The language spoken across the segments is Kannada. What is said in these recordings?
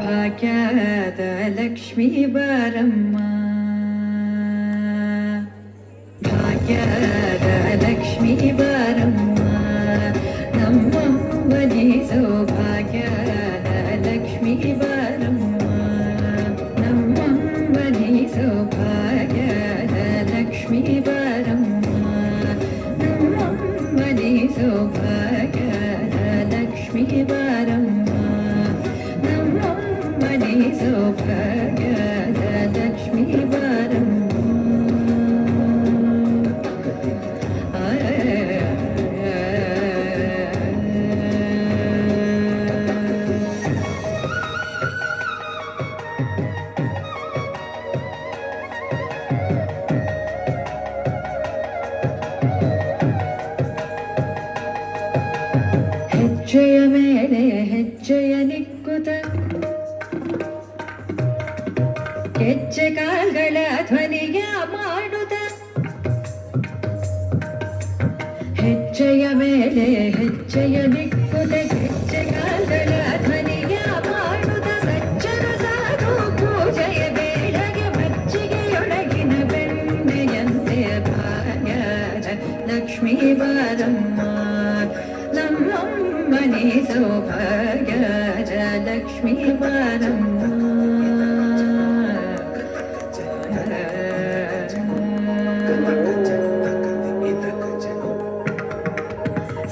ಭಾಗ್ಯದ ಲಕ್ಷ್ಮೀ ಬಾರಮ್ಮ, ಭಾಗ್ಯದ ಲಕ್ಷ್ಮೀ ಬಾರಮ್ಮ, ನಮ್ಮಮ್ಮನಿ ಸೌಭಾಗ್ಯದ ಲಕ್ಷ್ಮೀ ಬಾರಮ್ಮ, ನಮ್ಮಮ್ಮನಿ ಸೌಭಾಗ್ಯದ ಲಕ್ಷ್ಮೀ ಬಾರಮ್ಮ, ನಮ್ಮಮ್ಮನಿ ಸೌಭಾಗ್ಯದ ಲಕ್ಷ್ಮೀ ಬಾರಮ್ಮ, ಮನಿ ಸೌಭಾಗ್ಯದ ಲಕ್ಷ್ಮೀ ಬಾರಮ್ಮ. ಹೆಜ್ಜೆಯ ಮೇಲೆ ಹೆಜ್ಜೆಯ ನಿಕ್ಕುತ ಹೆಜ್ಜೆ ಕಾಲ್ಗಳ ಧ್ವನಿಯ ಮಾಡುತ್ತ, ಹೆಜ್ಜೆಯ ಮೇಲೆ ಹೆಜ್ಜೆಯ ನಿಕ್ಕುತ್ತ ಹೆಜ್ಜೆ ಕಾಲ್ಗಳ ಧ್ವನಿಯ ಮಾಡುತ್ತ, ಸಜ್ಜನ ಸಾಧು ಪೂಜೆಯ ಬೇಳೆಗೆ ಮಜ್ಜಿಗೆಯೊಳಗಿನ ಬೆಣ್ಣೆಯಂತೆ ಭಾಗ್ಯದ ಲಕ್ಷ್ಮೀ ಬಾರಮ್ಮ, ನಮ್ಮಮ್ಮನಿ ಸೌಭಾಗ್ಯದ ಲಕ್ಷ್ಮೀ ಬಾರಮ್ಮ.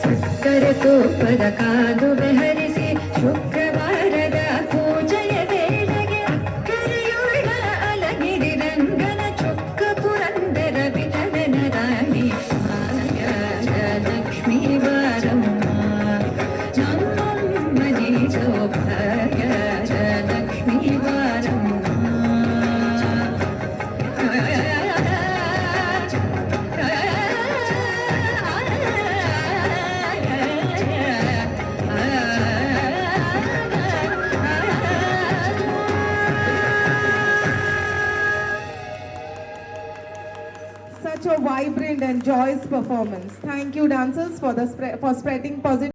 ಸಕ್ಕರೆ ತೂಪದ ಕಾಲುವೆ ಹರಿಸಿ ಶುಕ್ರವಾರದ ಪೂಜೆಯ ವೇಳೆಗೆ ಅಕ್ಕರೆಯುಳ್ಳ ಅಲಗಿರಿ ರಂಗನ ಚೊಕ್ಕ ಪುರಂದರ ವಿಠಲನ ರಾಣಿ ಭಾಗ್ಯದ ಲಕ್ಷ್ಮೀ ಬಾರಮ್ಮ, ನಮ್ಮಮ್ಮನಿ ಸೌಭಾಗ್ಯದ ಲಕ್ಷ್ಮೀ ಬಾರಮ್ಮ. Such a vibrant and joyous performance. Thank you, dancers, for spreading positive